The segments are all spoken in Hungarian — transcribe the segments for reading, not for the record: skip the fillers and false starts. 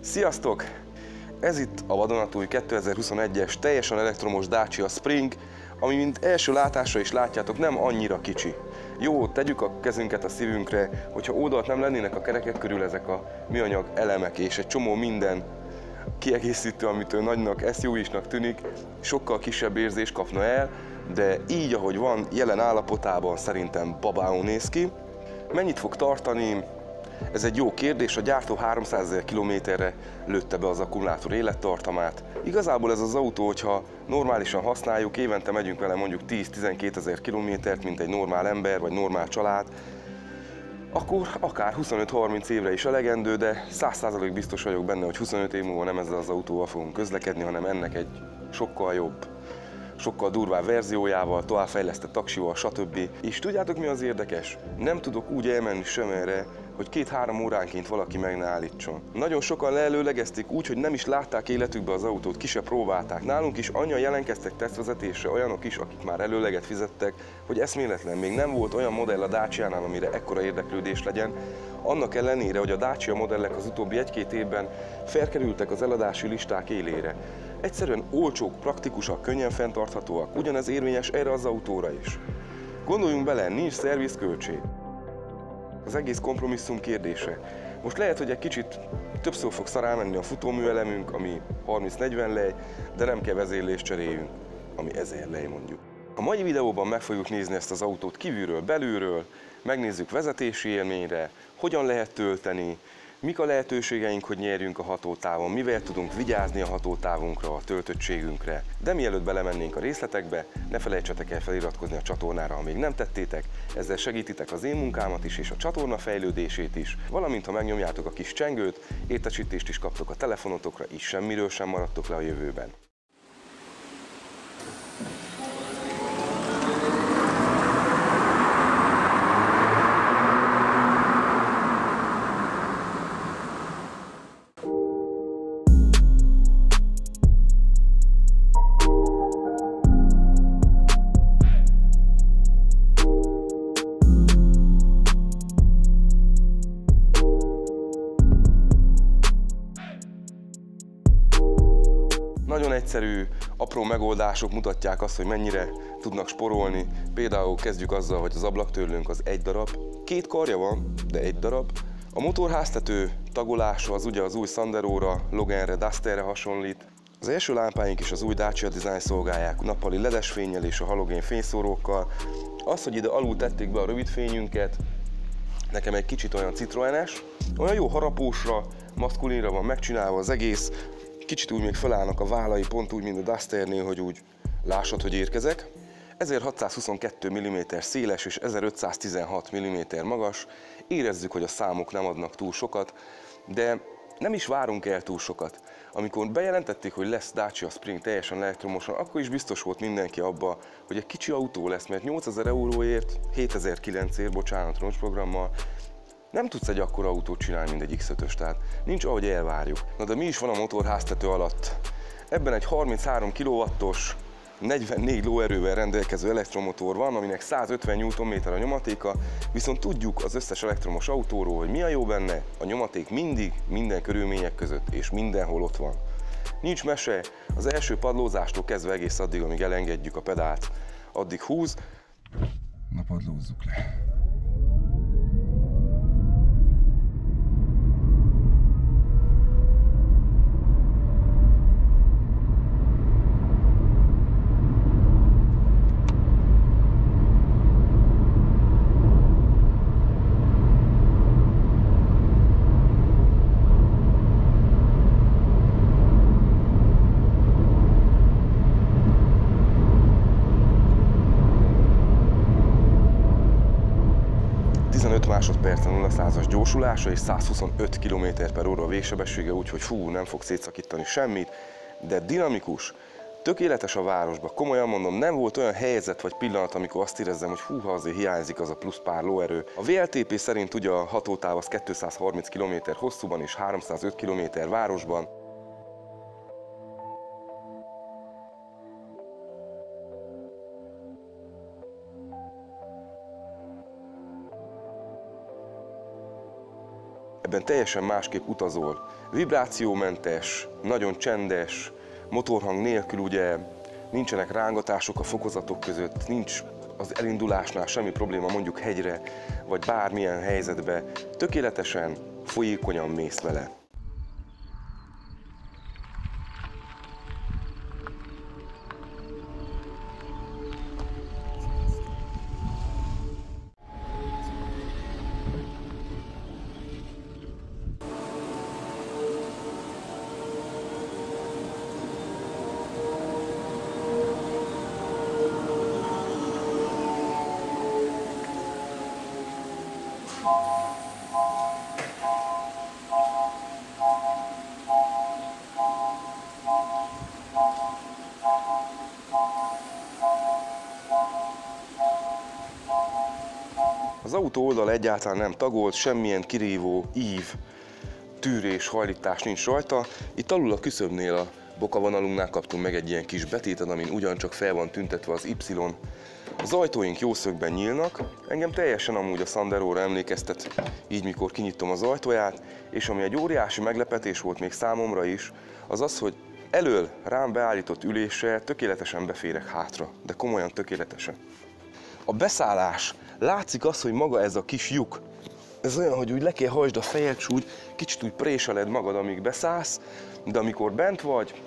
Sziasztok! Ez itt a vadonatúj 2021-es teljesen elektromos Dacia Spring, ami mint első látásra is látjátok nem annyira kicsi. Jó, tegyük a kezünket a szívünkre, hogyha oldalt nem lennének a kerekek körül ezek a műanyag elemek és egy csomó minden kiegészítő, amitől nagynak, SUV-snak tűnik, sokkal kisebb érzés kapna el, de így ahogy van, jelen állapotában szerintem babául néz ki. Mennyit fog tartani? Ez egy jó kérdés, a gyártó 300 000 kilométerre lőtte be az akkumulátor élettartamát. Igazából ez az autó, hogyha normálisan használjuk, évente megyünk vele mondjuk 10-12 000 kilométert, mint egy normál ember vagy normál család, akkor akár 25-30 évre is elegendő, de 100% biztos vagyok benne, hogy 25 év múlva nem ezzel az autóval fogunk közlekedni, hanem ennek egy sokkal jobb, sokkal durvább verziójával, továbbfejlesztett aksival, stb. És tudjátok mi az érdekes? Nem tudok úgy elmenni sem erre, hogy 2-3 óránként valaki meg ne állítson. Nagyon sokan leelőlegezték úgy, hogy nem is látták életükbe az autót, ki se próbálták. Nálunk is annyian jelentkeztek tesztvezetésre, olyanok is, akik már előleget fizettek, hogy eszméletlen, még nem volt olyan modell a Dacia-nál, amire ekkora érdeklődés legyen. Annak ellenére, hogy a Dacia modellek az utóbbi 1-2 évben felkerültek az eladási listák élére. Egyszerűen olcsók, praktikusak, könnyen fenntarthatóak, ugyanez érvényes erre az autóra is. Gondoljunk bele, nincs szervizköltség. Az egész kompromisszum kérdése. Most lehet, hogy egy kicsit többször fog rámenni a futóműelemünk, ami 30-40 lej, de nem kell vezérlést cseréljünk, ami 1000 lej mondjuk. A mai videóban meg fogjuk nézni ezt az autót kívülről, belülről, megnézzük vezetési élményre, hogyan lehet tölteni, mik a lehetőségeink, hogy nyerjünk a hatótávon, mivel tudunk vigyázni a hatótávunkra, a töltöttségünkre. De mielőtt belemennénk a részletekbe, ne felejtsetek el feliratkozni a csatornára, ha még nem tettétek, ezzel segítitek az én munkámat is és a csatorna fejlődését is, valamint ha megnyomjátok a kis csengőt, értesítést is kaptok a telefonotokra, így semmiről sem maradtok le a jövőben. Nagyon egyszerű, apró megoldások mutatják azt, hogy mennyire tudnak spórolni. Például kezdjük azzal, hogy az ablaktörlőnk az 1 darab. 2 karja van, de 1 darab. A motorháztető tagolása az ugye az új Sanderóra, Loganre, Dusterre hasonlít. Az első lámpáink is az új Dacia Design szolgálják, nappali ledes fénnyel és a halogén fényszórókkal. Az, hogy ide alul tették be a rövidfényünket, nekem egy kicsit olyan citroenes, olyan jó harapósra, maszkulinra van megcsinálva az egész. Kicsit úgy még felállnak a vállai, pont úgy, mint a Dusternél, hogy úgy lássad, hogy érkezek. 1622 mm széles és 1516 mm magas. Érezzük, hogy a számok nem adnak túl sokat, de nem is várunk el túl sokat. Amikor bejelentették, hogy lesz Dacia Spring teljesen elektromosan, akkor is biztos volt mindenki abba, hogy egy kicsi autó lesz, mert 8000 euróért, 7009-ért, bocsánat, roncsprogrammal, nem tudsz egy akkora autót csinálni, mint egy X5-ös, tehát nincs ahogy elvárjuk. Na de mi is van a motorháztető alatt? Ebben egy 33 kW-os, 44 lóerővel rendelkező elektromotor van, aminek 150 Nm a nyomatéka, viszont tudjuk az összes elektromos autóról, hogy mi a jó benne, a nyomaték mindig, minden körülmények között és mindenhol ott van. Nincs mese, az első padlózástól kezdve egész addig, amíg elengedjük a pedált, addig húz. Na padlózzuk le. Másodpercen 0-100-as gyorsulása és 125 km/h a végsebessége, úgyhogy fú, nem fog szétszakítani semmit. de dinamikus, tökéletes a városba. Komolyan mondom, nem volt olyan helyzet vagy pillanat, amikor azt érezzem, hogy húha, azért hiányzik az a plusz pár lóerő. A VLTP szerint ugye a hatótáv az 230 km hosszúban és 305 km városban. Ebben teljesen másképp utazol. Vibrációmentes, nagyon csendes, motorhang nélkül ugye nincsenek rángatások a fokozatok között, nincs az elindulásnál semmi probléma mondjuk hegyre, vagy bármilyen helyzetbe. Tökéletesen, folyékonyan mész vele. Az autó oldal egyáltalán nem tagolt, semmilyen kirívó ív, tűrés, hajlítás nincs rajta. Itt alul a küszöbnél, a bokavonalunknál kaptunk meg egy ilyen kis betétet, amin ugyancsak fel van tüntetve az Y. Az ajtóink jó szögben nyílnak, engem teljesen amúgy a Sanderóra emlékeztet, így mikor kinyitom az ajtóját, és ami egy óriási meglepetés volt még számomra is, az az, hogy elől rám beállított üléssel tökéletesen beférek hátra, de komolyan tökéletesen. A beszállás, látszik az, hogy maga ez a kis lyuk, ez olyan, hogy úgy le kell hajtsd a fejed, és úgy kicsit úgy préseled magad, amíg beszállsz, de amikor bent vagy,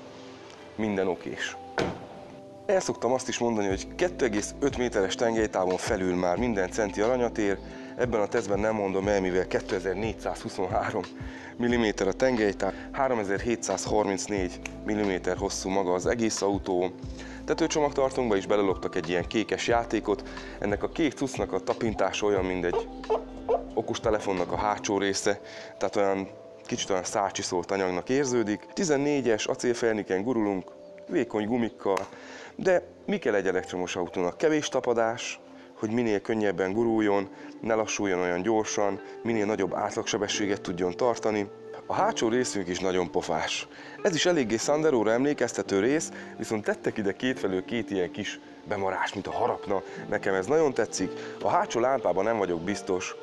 minden okés. El szoktam azt is mondani, hogy 2,5 méteres tengelytávon felül már minden centi aranyat ér, ebben a tesztben nem mondom el, mivel 2423 mm a tengelytáv, 3734 mm hosszú maga az egész autó. Tetőcsomagtartónkba is beleloptak egy ilyen kékes játékot, ennek a kék cuccnak a tapintása olyan, mint egy okostelefonnak a hátsó része, tehát olyan kicsit olyan szárcsiszolt anyagnak érződik. 14-es acélfelniken gurulunk, vékony gumikkal, de mi kell egy elektromos autónak? Kevés tapadás, hogy minél könnyebben guruljon, ne lassuljon olyan gyorsan, minél nagyobb átlagsebességet tudjon tartani. A hátsó részünk is nagyon pofás. Ez is eléggé Sanderóra emlékeztető rész, viszont tettek ide kétfelől két ilyen kis bemarás, mint a harapna. Nekem ez nagyon tetszik. A hátsó lámpában nem vagyok biztos,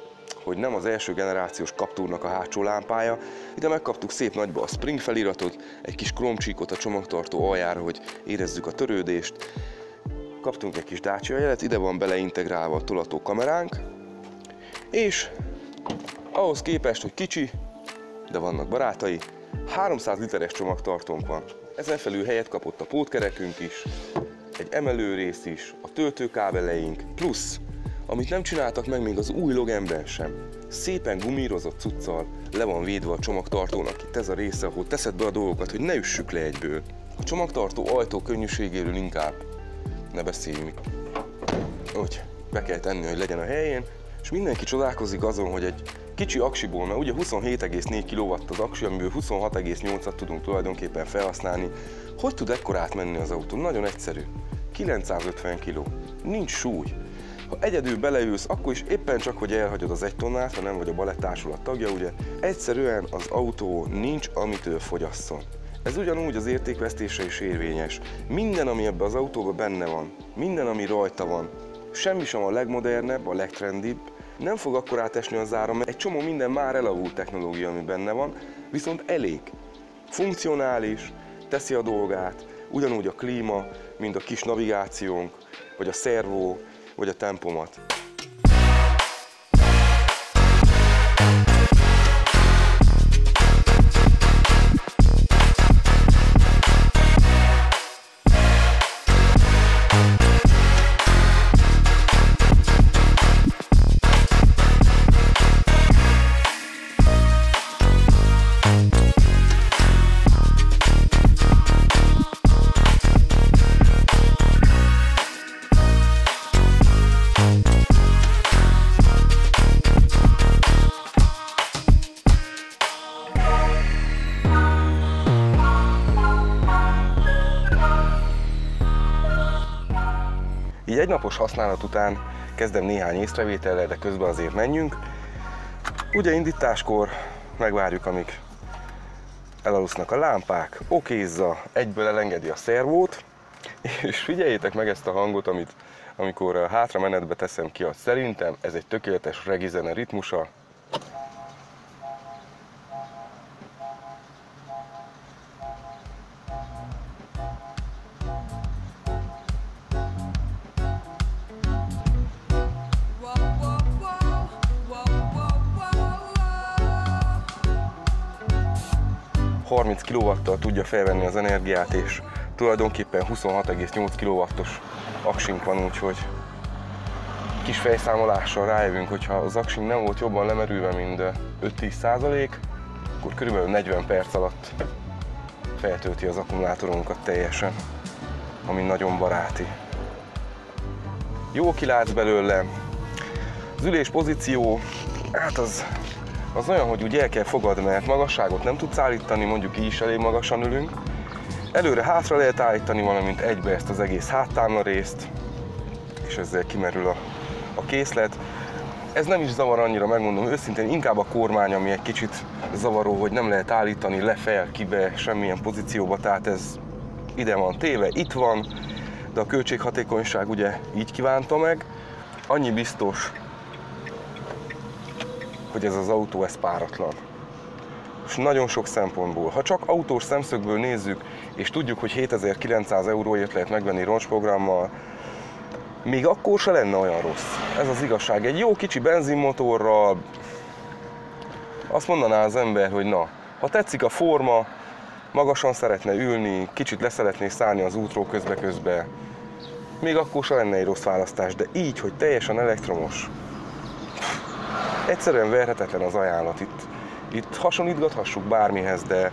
hogy nem az első generációs Capturnak a hátsó lámpája. Ide megkaptuk szép nagyba a Spring feliratot, egy kis kromcsíkot a csomagtartó aljára, hogy érezzük a törődést. Kaptunk egy kis Dacia jelet, ide van beleintegrálva a tolató kameránk, és ahhoz képest, hogy kicsi, de vannak barátai, 300 literes csomagtartónk van. Ezen felül helyet kapott a pótkerekünk is, egy emelőrész is, a töltőkábeleink, plusz, amit nem csináltak meg még az új Loganben sem, szépen gumírozott cuccal le van védve a csomagtartónak itt ez a része, ahol teszed be a dolgokat, hogy ne üssük le egyből. A csomagtartó ajtó könnyűségéről inkább ne beszéljünk. Úgy, be kell tenni, hogy legyen a helyén, és mindenki csodálkozik azon, hogy egy kicsi aksiból, mert ugye 27,4 kW az aksi, amiből 26,8-at tudunk tulajdonképpen felhasználni. Hogy tud ekkorát menni az autó? Nagyon egyszerű. 950 kg. Nincs súly. Ha egyedül beleülsz, akkor is éppen csak, hogy elhagyod az 1 tonnát, ha nem vagy a baletttársulat tagja, ugye, egyszerűen az autó nincs, amitől fogyasszon. Ez ugyanúgy az értékvesztésre is érvényes. Minden, ami ebben az autóban benne van, minden, ami rajta van, semmi sem a legmodernebb, a legtrendibb, nem fog akkor átesni az ára, mert egy csomó minden már elavult technológia, ami benne van, viszont elég. Funkcionális, teszi a dolgát, ugyanúgy a klíma, mint a kis navigációnk, vagy a szervó, vagy a tempomat. Így egy napos használat után kezdem néhány észrevétellel, de közben azért menjünk. Ugye indításkor megvárjuk, amíg elalusznak a lámpák, okézza, egyből elengedi a szervót, és figyeljétek meg ezt a hangot, amikor hátra menetbe teszem ki, szerintem ez egy tökéletes regizene ritmusa. ...30 kW-tal tudja felvenni az energiát, és tulajdonképpen 26,8 kW-os aksink van, úgyhogy kis fejszámolással rájövünk, hogyha az aksink nem volt jobban lemerülve, mint 5-10%, akkor körülbelül 40 perc alatt feltölti az akkumulátorunkat teljesen, ami nagyon baráti. Jó kilátsz belőle. Az ülés pozíció, hát az olyan, hogy úgy el kell fogad, mert magasságot nem tudsz állítani, mondjuk így is elég magasan ülünk. Előre-hátra lehet állítani, valamint egybe ezt az egész háttámla részt, és ezzel kimerül a készlet. Ez nem is zavar annyira, megmondom őszintén, inkább a kormány, ami egy kicsit zavaró, hogy nem lehet állítani le-fel, kibe, semmilyen pozícióba, tehát ez ide van téve, itt van, de a költséghatékonyság ugye így kívánta meg. Annyi biztos, hogy ez az autó, ez páratlan. És nagyon sok szempontból. Ha csak autós szemszögből nézzük, és tudjuk, hogy 7900 euróért lehet megvenni roncsprogrammal, még akkor se lenne olyan rossz. Ez az igazság. Egy jó kicsi benzinmotorral azt mondaná az ember, hogy na, ha tetszik a forma, magasan szeretne ülni, kicsit leszeretné szállni az útról közbe-közbe, még akkor se lenne egy rossz választás, de így, hogy teljesen elektromos, egyszerűen verhetetlen az ajánlat. Itt hasonlítgathassuk bármihez, de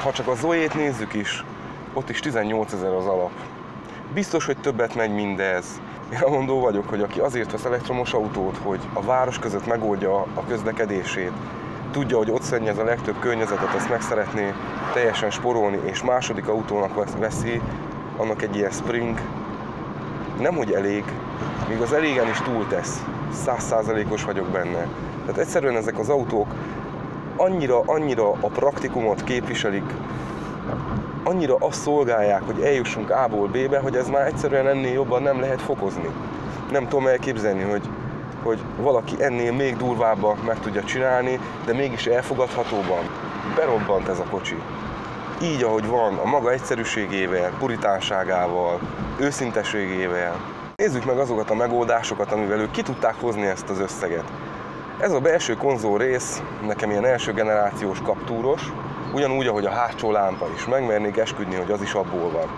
ha csak a Zoe-t nézzük is, ott is 18 000 az alap. Biztos, hogy többet megy mindez. Én amondó vagyok, hogy aki azért vesz elektromos autót, hogy a város között megoldja a közlekedését, tudja, hogy ott szennyez a legtöbb környezetet, ezt meg szeretné teljesen sporolni, és második autónak veszi, annak egy ilyen Spring, nemhogy elég, még az elégen is túltesz. 100%-os vagyok benne. Tehát egyszerűen ezek az autók annyira a praktikumot képviselik, annyira azt szolgálják, hogy eljussunk A-ból B-be, hogy ez már egyszerűen ennél jobban nem lehet fokozni. Nem tudom elképzelni, hogy valaki ennél még durvábban meg tudja csinálni, de mégis elfogadhatóban. Berobbant ez a kocsi. Így, ahogy van, a maga egyszerűségével, puritánságával, őszinteségével. Nézzük meg azokat a megoldásokat, amivel ők ki tudták hozni ezt az összeget. Ez a belső konzol rész nekem ilyen első generációs kaptúros, ugyanúgy, ahogy a hátsó lámpa is. Megmernék esküdni, hogy az is abból van.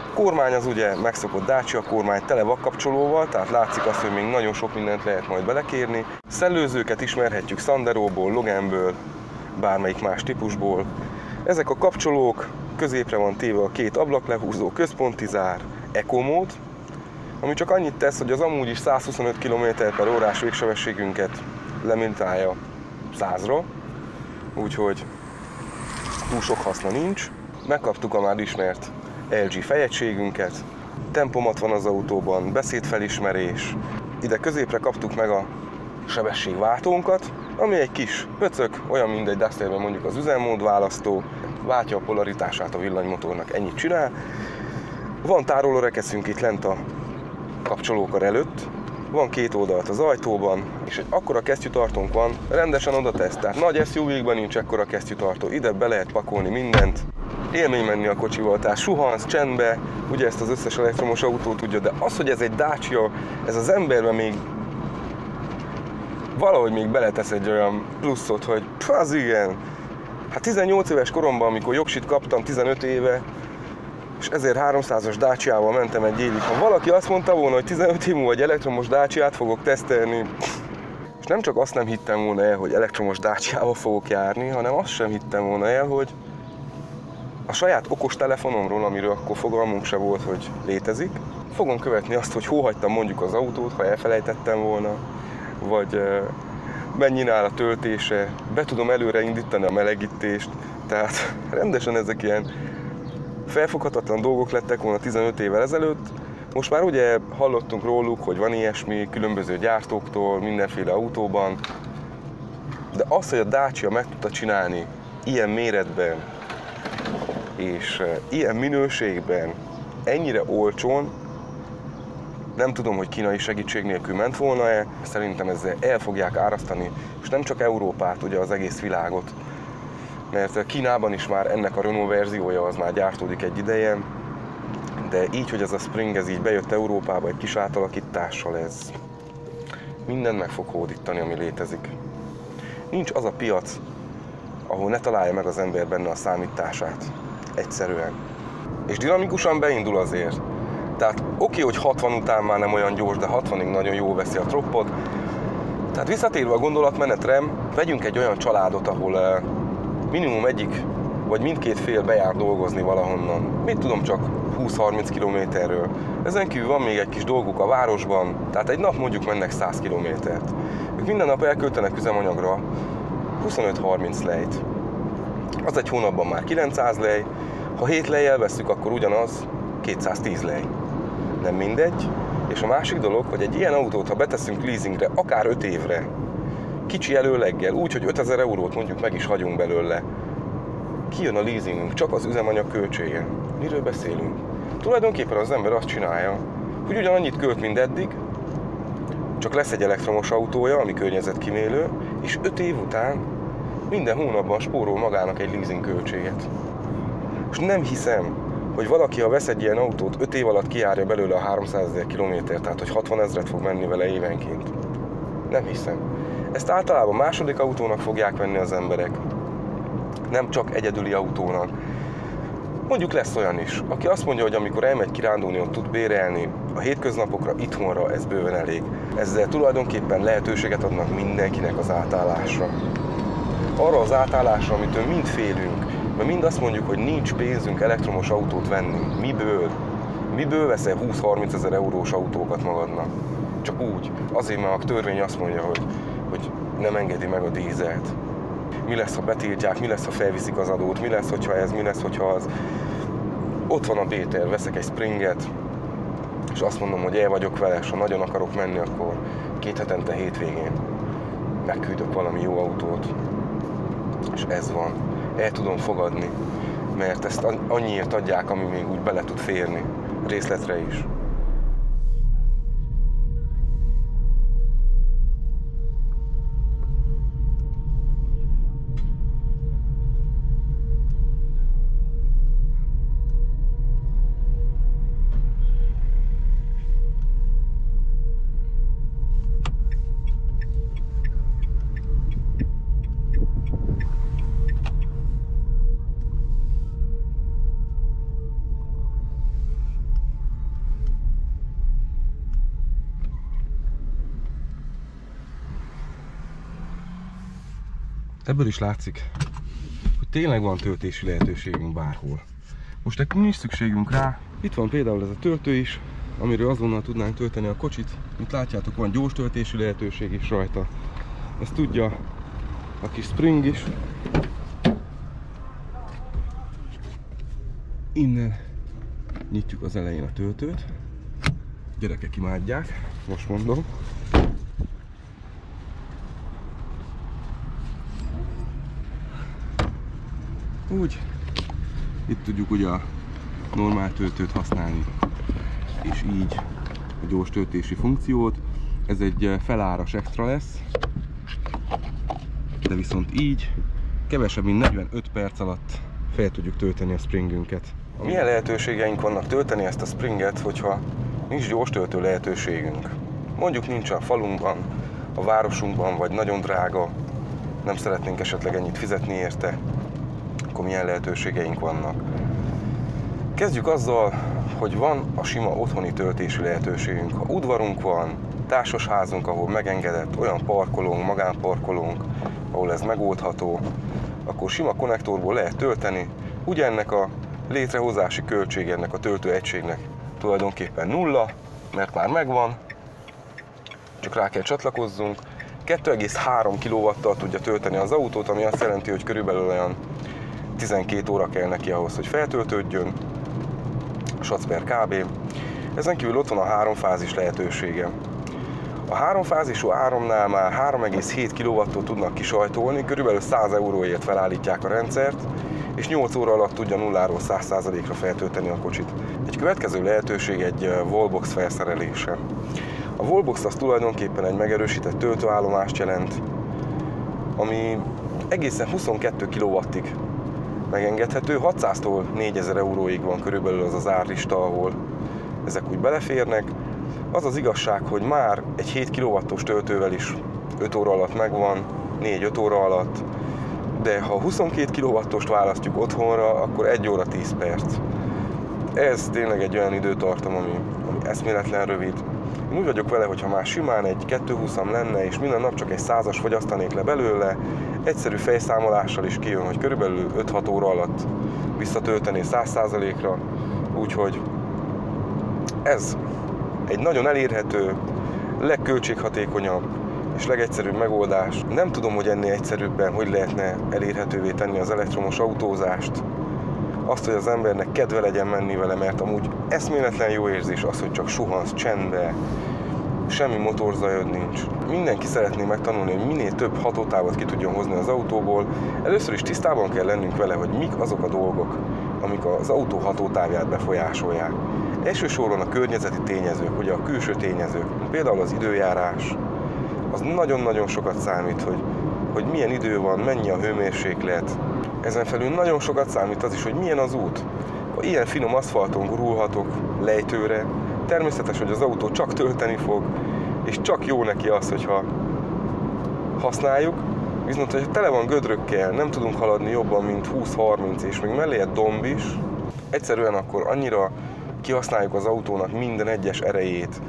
A kormány az ugye megszokott Dacia kormány, tele vakkapcsolóval, tehát látszik azt, hogy még nagyon sok mindent lehet majd belekérni. Szellőzőket ismerhetjük Sanderóból, Loganből, bármelyik más típusból. Ezek a kapcsolók, középre van téve a két ablaklehúzó, központi zár, Eco mód, ami csak annyit tesz, hogy az amúgy is 125 km/h végsebességünket limitálja 100-ra, úgyhogy túl sok haszna nincs. Megkaptuk a már ismert LG fejegységünket, tempomat van az autóban, beszédfelismerés, ide középre kaptuk meg a sebességváltónkat, ami egy kis pöcök, olyan mint egy Dusterben mondjuk az üzemmód választó, váltja a polaritását a villanymotornak, ennyit csinál. Van tárolórekeszünk itt lent a kapcsolókar előtt, van két oldalt az ajtóban, és egy akkora kesztyűtartónk van, rendesen oda tesz, tehát nagy SUV-kban nincs ekkora kesztyűtartó, ide be lehet pakolni mindent. Élmény menni a kocsival, tehát suhansz csendbe, ugye ezt az összes elektromos autó tudja, de az, hogy ez egy Dacia, ez az emberben még valahogy még beletesz egy olyan pluszot, hogy az igen. Hát 18 éves koromban, amikor jogsit kaptam, 15 éve, és 1300-as Daciával mentem egy évig. Ha valaki azt mondta volna, hogy 15 év múlva egy elektromos Daciát fogok tesztelni, és nem csak azt nem hittem volna el, hogy elektromos Daciával fogok járni, hanem azt sem hittem volna el, hogy a saját okos telefonomról, amiről akkor fogalmunk se volt, hogy létezik, fogom követni azt, hogy hol hagytam mondjuk az autót, ha elfelejtettem volna, vagy mennyire áll a töltése, be tudom előre indítani a melegítést, tehát rendesen ezek ilyen felfoghatatlan dolgok lettek volna 15 évvel ezelőtt, Most már ugye hallottunk róluk, hogy van ilyesmi különböző gyártóktól, mindenféle autóban, de azt, hogy a Dacia meg tudta csinálni ilyen méretben és ilyen minőségben, ennyire olcsón, nem tudom, hogy kínai segítség nélkül ment volna-e, szerintem ezzel el fogják árasztani, és nem csak Európát, ugye az egész világot. Mert Kínában is már ennek a Renault verziója az már gyártódik egy ideje, de így, hogy ez a Spring ez így bejött Európába egy kis átalakítással, ez mindent meg fog hódítani, ami létezik. Nincs az a piac, ahol ne találja meg az ember benne a számítását. Egyszerűen. És dinamikusan beindul azért. Tehát oké, hogy 60 után már nem olyan gyors, de 60-ig nagyon jól veszi a troppot. Tehát visszatérve a gondolatmenetre, vegyünk egy olyan családot, ahol minimum egyik vagy mindkét fél bejár dolgozni valahonnan. Mit tudom, csak 20-30 kilométerről. Ezen kívül van még egy kis dolguk a városban, tehát egy nap mondjuk mennek 100 kilométert. Ők minden nap elköltenek üzemanyagra 25-30 lejt. Az egy hónapban már 900 lej, ha 7 lejjel veszük, akkor ugyanaz 210 lej. Nem mindegy. És a másik dolog, hogy egy ilyen autót, ha beteszünk leasingre, akár 5 évre, kicsi előleggel, úgy, hogy 5000 eurót mondjuk meg is hagyunk belőle, kijön a leasingünk, csak az üzemanyag költsége. Miről beszélünk? Tulajdonképpen az ember azt csinálja, hogy ugyanannyit költ, mint eddig, csak lesz egy elektromos autója, ami környezetkímélő, és 5 év után minden hónapban spórol magának egy leasing költséget. És nem hiszem, hogy valaki, ha vesz egy ilyen autót, 5 év alatt kijárja belőle a 300 000 kilométert, tehát hogy 60 000 fog menni vele évenként. Nem hiszem. Ezt általában második autónak fogják venni az emberek. Nem csak egyedüli autónak. Mondjuk lesz olyan is, aki azt mondja, hogy amikor elmegy kirándulni, ott tud bérelni, a hétköznapokra, itthonra ez bőven elég. Ezzel tulajdonképpen lehetőséget adnak mindenkinek az átállásra. Arra az átállásra, amitől mind félünk, mert mind azt mondjuk, hogy nincs pénzünk elektromos autót venni. Miből? Miből veszel 20-30 000 eurós autókat magadnak? Csak úgy. Azért, mert a törvény azt mondja, hogy nem engedi meg a dízelt. Mi lesz, ha betiltják, mi lesz, ha felviszik az adót, mi lesz, hogyha ez, mi lesz, hogyha az. Ott van a Péter, veszek egy Springet, és azt mondom, hogy el vagyok vele, és ha nagyon akarok menni, akkor 2 hetente hétvégén megküldök valami jó autót. És ez van. El tudom fogadni, mert ezt annyiért adják, ami még úgy bele tud férni, részletre is. Ebből is látszik, hogy tényleg van töltési lehetőségünk bárhol. Most nekünk nincs szükségünk rá. Itt van például ez a töltő is, amiről azonnal tudnánk tölteni a kocsit. Mint látjátok, van gyors töltési lehetőség is rajta. Ezt tudja a kis Spring is. Innen nyitjuk az elején a töltőt. Gyerekek imádják, most mondom. Úgy, itt tudjuk ugye a normál töltőt használni, és így a gyors töltési funkciót. Ez egy feláras extra lesz, de viszont így kevesebb mint 45 perc alatt fel tudjuk tölteni a Springünket. Milyen lehetőségeink vannak tölteni ezt a Springet, hogyha nincs gyors töltő lehetőségünk? Mondjuk nincs a falunkban, a városunkban, vagy nagyon drága, nem szeretnénk esetleg ennyit fizetni érte. Akkor milyen lehetőségeink vannak. Kezdjük azzal, hogy van a sima otthoni töltési lehetőségünk. Ha udvarunk van, társasházunk, ahol megengedett, olyan parkolónk, magánparkolónk, ahol ez megoldható, akkor sima konnektorból lehet tölteni. Ugye ennek a létrehozási költsége ennek a töltőegységnek tulajdonképpen nulla, mert már megvan, csak rá kell csatlakozzunk. 2,3 kW-tal tudja tölteni az autót, ami azt jelenti, hogy körülbelül olyan 12 óra kell neki ahhoz, hogy feltöltődjön, sac per kb. Ezen kívül ott van a háromfázis lehetősége. A háromfázisú áramnál már 3,7 kW-tól tudnak kisajtolni, körülbelül 100 euróért felállítják a rendszert, és 8 óra alatt tudja 0-ról 100%-ra feltölteni a kocsit. Egy következő lehetőség egy wallbox felszerelése. A wallbox az tulajdonképpen egy megerősített töltőállomást jelent, ami egészen 22 kW-ig megengedhető, 600-tól 4000 euróig van körülbelül az az árlista, ahol ezek úgy beleférnek. Az az igazság, hogy már egy 7 kW-os töltővel is 5 óra alatt megvan, 4-5 óra alatt, de ha 22 kW-ost választjuk otthonra, akkor 1 óra 10 perc. Ez tényleg egy olyan időtartam, ami eszméletlen rövid. Én úgy vagyok vele, hogy ha már simán egy 220-am lenne, és minden nap csak egy 100-as fogyasztanék le belőle, egyszerű fejszámolással is kijön, hogy körülbelül 5-6 óra alatt visszatöltené 100%-ra, úgyhogy ez egy nagyon elérhető, legköltséghatékonyabb és legegyszerűbb megoldás. Nem tudom, hogy ennél egyszerűbben hogy lehetne elérhetővé tenni az elektromos autózást. Azt, hogy az embernek kedve legyen menni vele, mert amúgy eszméletlen jó érzés az, hogy csak suhansz csendbe, semmi motorzajod nincs. Mindenki szeretné megtanulni, hogy minél több hatótávot ki tudjon hozni az autóból. Először is tisztában kell lennünk vele, hogy mik azok a dolgok, amik az autó hatótávját befolyásolják. Elsősorban a környezeti tényezők, ugye a külső tényezők, például az időjárás, az nagyon-nagyon sokat számít, hogy milyen idő van, mennyi a hőmérséklet. Ezen felül nagyon sokat számít az is, hogy milyen az út. Ha ilyen finom aszfalton gurulhatok lejtőre, természetes, hogy az autó csak tölteni fog, és csak jó neki az, hogyha használjuk. Viszont, hogyha tele van gödrökkel, nem tudunk haladni jobban, mint 20-30, és még mellé egy domb is, egyszerűen akkor annyira kihasználjuk az autónak minden egyes erejét,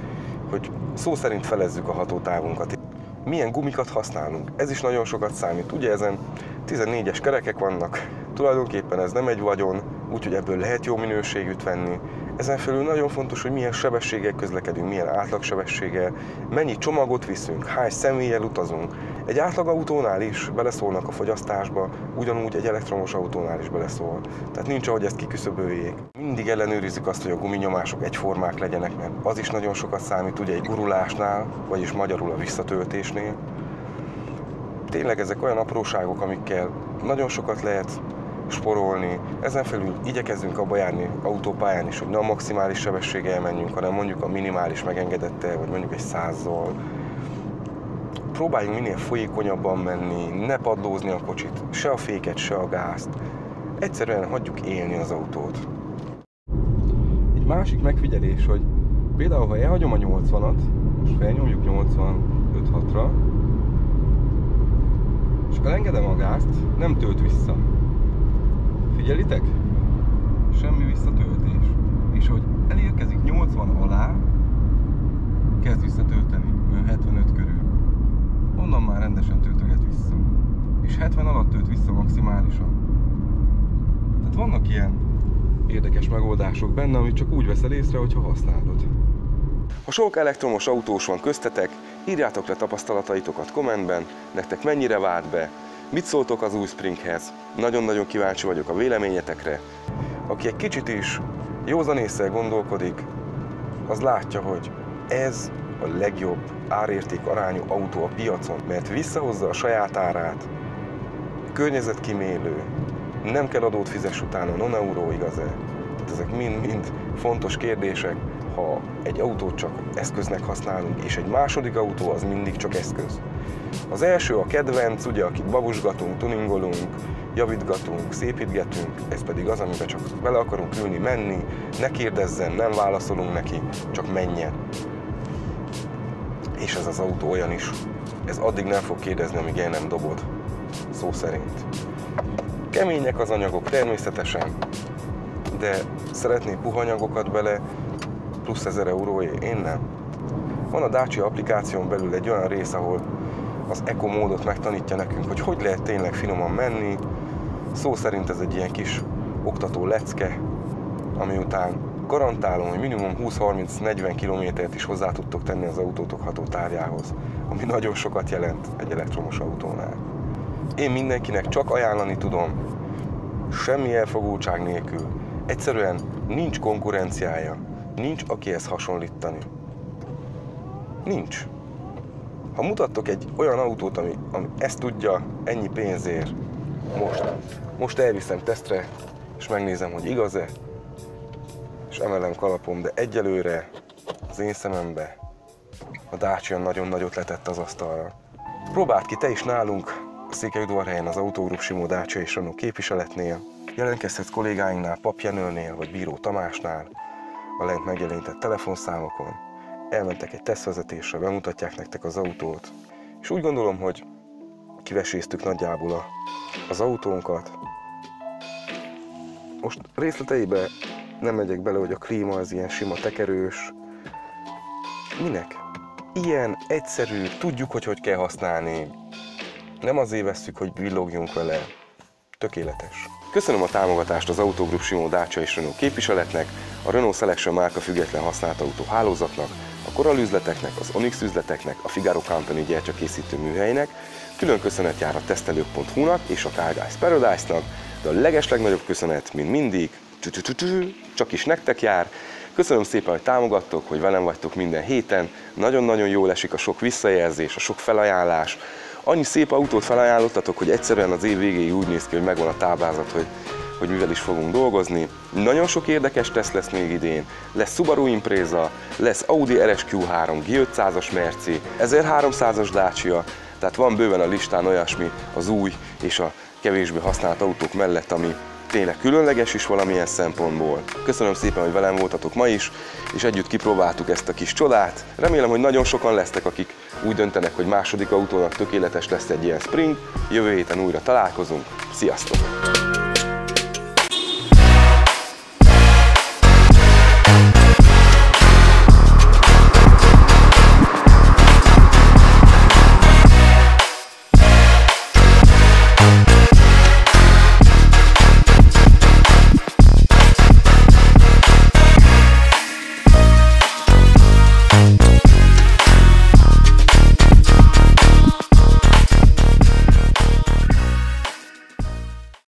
hogy szó szerint felezzük a hatótávunkat. Milyen gumikat használunk? Ez is nagyon sokat számít. Ugye ezen 14-es kerekek vannak, tulajdonképpen ez nem egy vagyon, úgyhogy ebből lehet jó minőségűt venni. Ezen felül nagyon fontos, hogy milyen sebességgel közlekedünk, milyen átlagsebességgel, mennyi csomagot viszünk, hány személlyel utazunk. Egy átlagautónál is beleszólnak a fogyasztásba, ugyanúgy egy elektromos autónál is beleszól. Tehát nincs, ahogy ezt kiküszöböljék. Mindig ellenőrizzük azt, hogy a guminyomások egyformák legyenek, mert az is nagyon sokat számít, ugye egy gurulásnál, vagyis magyarul a visszatöltésnél. Tényleg ezek olyan apróságok, amikkel nagyon sokat lehet sporolni. Ezen felül igyekezzünk abba járni autópályán is, hogy ne a maximális sebességgel menjünk, hanem mondjuk a minimális megengedettel, vagy mondjuk egy 100-zal. Próbáljunk minél folyékonyabban menni, ne padlózni a kocsit, se a féket, se a gázt. Egyszerűen hagyjuk élni az autót. Egy másik megfigyelés, hogy például ha elhagyom a 80-at, és felnyomjuk 85-6-ra, és elengedem a gázt, nem tölt vissza. Figyelitek? Semmi visszatöltés. És hogy elérkezik 80 alá, kezd visszatölteni, olyan 75 körül. Onnan már rendesen töltöget vissza. És 70 alatt tölt vissza maximálisan. Tehát vannak ilyen érdekes megoldások benne, amit csak úgy veszel észre, hogyha használod. Ha sok elektromos autós van köztetek, írjátok le tapasztalataitokat kommentben, nektek mennyire vált be, mit szóltok az új Springhez. Nagyon-nagyon kíváncsi vagyok a véleményetekre. Aki egy kicsit is józanésszel gondolkodik, az látja, hogy ez a legjobb árérték arányú autó a piacon, mert visszahozza a saját árát, környezetkímélő, nem kell adót fizess utána, non euró, igaz-e? Tehát ezek mind fontos kérdések, ha egy autót csak eszköznek használunk, és egy második autó az mindig csak eszköz. Az első a kedvenc, ugye, akit babusgatunk, tuningolunk, javítgatunk, szépítgetünk, ez pedig az, amiben csak bele akarunk ülni, menni, ne kérdezzen, nem válaszolunk neki, csak menjen. És ez az autó olyan is, ez addig nem fog kérdezni, amíg el nem dobod, szó szerint. Kemények az anyagok természetesen, de szeretnék puha anyagokat bele, plusz 1000 euróért, én nem. Van a Dacia applikáción belül egy olyan rész, ahol az Eco módot megtanítja nekünk, hogy lehet tényleg finoman menni. Szó szerint ez egy ilyen kis oktató lecke, ami után garantálom, hogy minimum 20-30-40 kilométert is hozzá tudtok tenni az autótok hatótávjához, ami nagyon sokat jelent egy elektromos autónál. Én mindenkinek csak ajánlani tudom, semmi elfogultság nélkül. Egyszerűen nincs konkurenciája. Nincs akihez hasonlítani. Nincs. Ha mutattok egy olyan autót, ami ezt tudja, ennyi pénzért, most elviszem tesztre, és megnézem, hogy igaz-e, és emelem kalapom, de egyelőre az én szemembe a Dacia nagyon nagyot letett az asztalra. Próbáld ki te is nálunk a Székelyudvarhelyen az Autogroup Simó Dacia és Renault képviseletnél, jelentkezhetsz kollégáinknál, Pap Jenőnél vagy Bíró Tamásnál, a lent megjelenített telefonszámokon, elmentek egy tesztvezetésre, bemutatják nektek az autót, és úgy gondolom, hogy kiveséztük nagyjából az autónkat. Most részleteibe nem megyek bele, hogy a klíma az ilyen sima tekerős. Minek? Ilyen, egyszerű, tudjuk, hogy kell használni. Nem azért vesszük, hogy villogjunk vele. Tökéletes. Köszönöm a támogatást az Autogroup Simó Dacia és Renault képviseletnek, a Renault Selection márka független használt autó hálózatnak, a Coral üzleteknek, az Onyx üzleteknek, a Figaro Company gyertyakészítő műhelynek, külön köszönet jár a tesztelők.hu-nak és a Car Guys Paradise-nak, de a legeslegnagyobb köszönet, mint mindig, csak is nektek jár. Köszönöm szépen, hogy támogattok, hogy velem vagytok minden héten. Nagyon-nagyon jól esik a sok visszajelzés, a sok felajánlás. Annyi szép autót felajánlottatok, hogy egyszerűen az év végéig úgy néz ki, hogy megvan a táblázat, hogy mivel is fogunk dolgozni. Nagyon sok érdekes teszt lesz még idén. Lesz Subaru Impreza, lesz Audi RSQ3, G500-as Merci, 1300-as Dacia, tehát van bőven a listán olyasmi az új és a kevésbé használt autók mellett, ami tényleg különleges is valamilyen szempontból. Köszönöm szépen, hogy velem voltatok ma is, és együtt kipróbáltuk ezt a kis csodát. Remélem, hogy nagyon sokan lesztek, akik úgy döntenek, hogy második autónak tökéletes lesz egy ilyen Spring. Jövő héten újra találkozunk. Sziasztok!